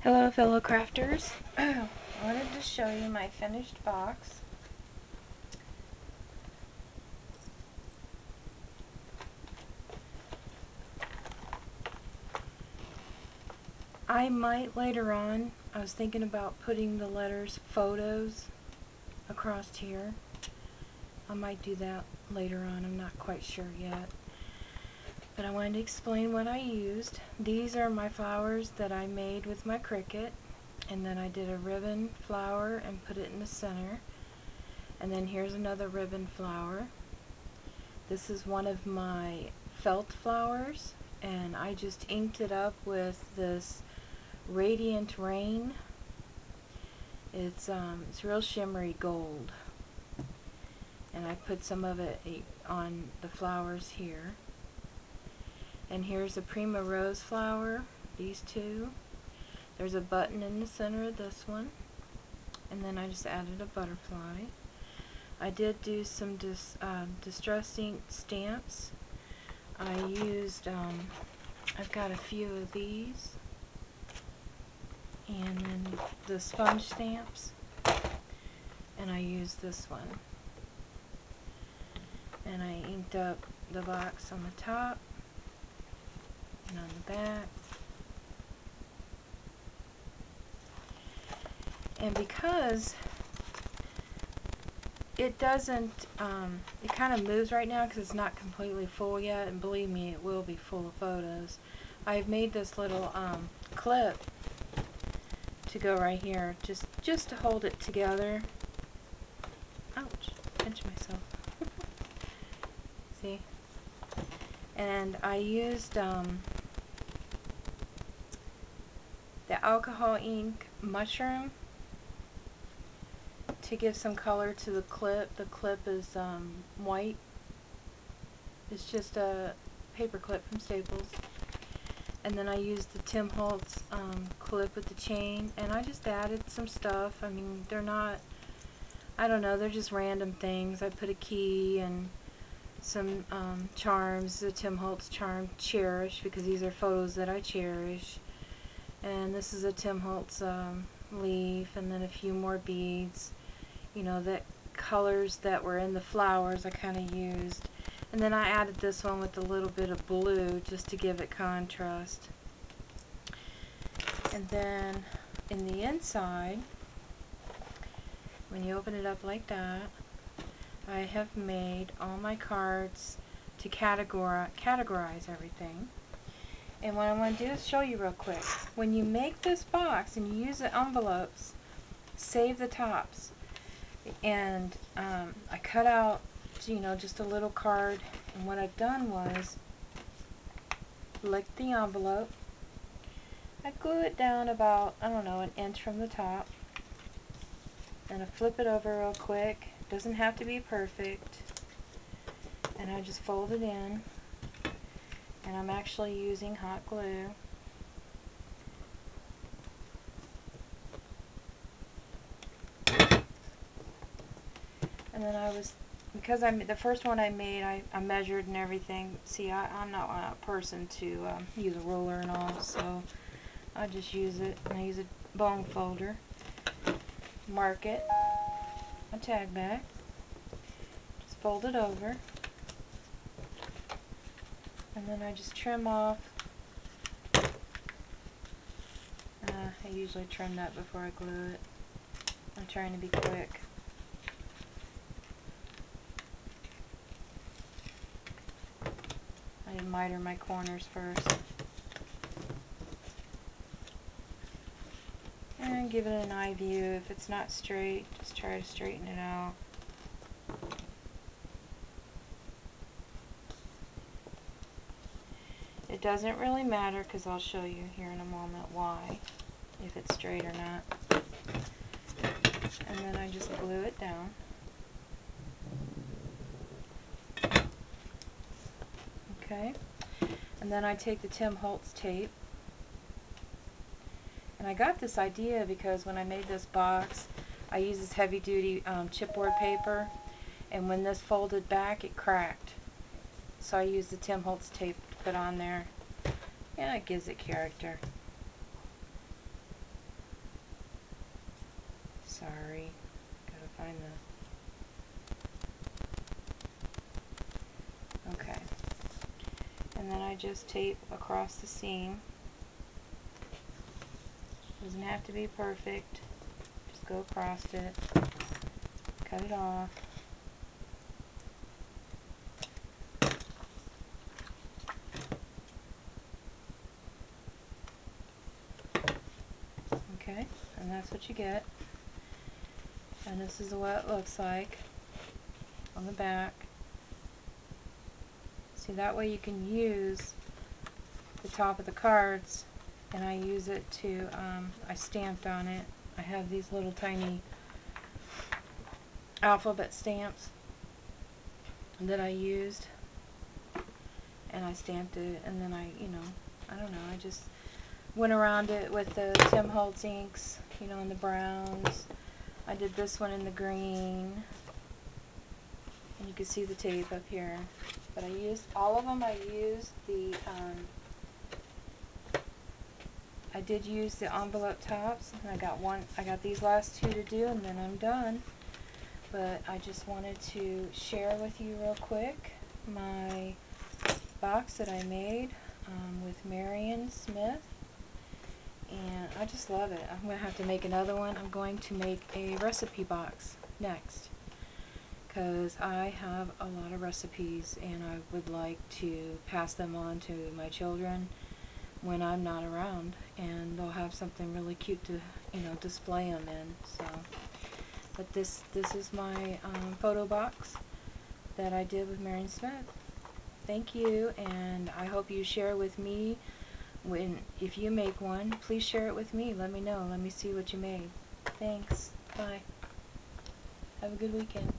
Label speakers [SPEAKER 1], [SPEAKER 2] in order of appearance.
[SPEAKER 1] Hello fellow crafters. I wanted to show you my finished box. I might later on, I was thinking about putting the letters photos across here. I might do that later on, I'm not quite sure yet. But I wanted to explain what I used. These are my flowers that I made with my Cricut. And then I did a ribbon flower and put it in the center. And then here's another ribbon flower. This is one of my felt flowers, and I just inked it up with this Radiant Rain. It's real shimmery gold, and I put some of it on the flowers here. And here's a Prima Rose flower, these two. There's a button in the center of this one, and then I just added a butterfly. I did do some distress ink stamps. I used, I've got a few of these, and then the sponge stamps, and I used this one. And I inked up the box on the top and on the back. And because it doesn't, it kind of moves right now because it's not completely full yet, and believe me, it will be full of photos. I've made this little clip to go right here, just to hold it together. Ouch, pinch myself. See? And I used the alcohol ink mushroom to give some color to the clip. The clip is white. It's just a paper clip from Staples. And then I used the Tim Holtz clip with the chain, and I just added some stuff. I mean, they're not, I don't know, they're just random things. I put a key and some charms, the Tim Holtz charm Cherish, because these are photos that I cherish. And this is a Tim Holtz leaf, and then a few more beads. You know, the colors that were in the flowers I kind of used. And then I added this one with a little bit of blue just to give it contrast. And then in the inside, when you open it up like that, I have made all my cards to categorize everything. And what I want to do is show you real quick. When you make this box and you use the envelopes, save the tops. And I cut out, you know, just a little card, and what I've done was lick the envelope. I glue it down about, I don't know, an inch from the top, and I flip it over real quick. Doesn't have to be perfect, and I just fold it in, and I'm actually using hot glue. And then because the first one I made, I measured and everything. See, I'm not a person to use a ruler and all, so I just use it. And I use a bone folder, mark it, a tag back, just fold it over, and then I just trim off. I usually trim that before I glue it. I'm trying to be quick. I miter my corners first. And give it an eye view. If it's not straight, just try to straighten it out. It doesn't really matter because I'll show you here in a moment why, if it's straight or not. And then I just glue it down. Okay, and then I take the Tim Holtz tape, and I got this idea because when I made this box, I used this heavy duty chipboard paper, and when this folded back, it cracked. So I used the Tim Holtz tape to put on there. Yeah, it gives it character. Sorry, gotta find the... Okay. And then I just tape across the seam. Doesn't have to be perfect. Just go across it. Cut it off. Okay, and that's what you get. And this is what it looks like on the back. See, that way you can use the top of the cards, and I use it to, I stamped on it. I have these little tiny alphabet stamps that I used, and I stamped it, and then I don't know, I just went around it with the Tim Holtz inks, in the browns. I did this one in the green, and you can see the tape up here. But I used all of them. I used the I did use the envelope tops, and I got these last two to do, and then I'm done. But I just wanted to share with you real quick my box that I made with Marion Smith, and I just love it. I'm going to have to make another one. I'm going to make a recipe box next, because I have a lot of recipes and I would like to pass them on to my children when I'm not around, and they'll have something really cute to display them in. So, but this is my photo box that I did with Marion Smith. Thank you, and I hope you share with me if you make one. Please share it with me. Let me know. Let me see what you made. Thanks. Bye. Have a good weekend.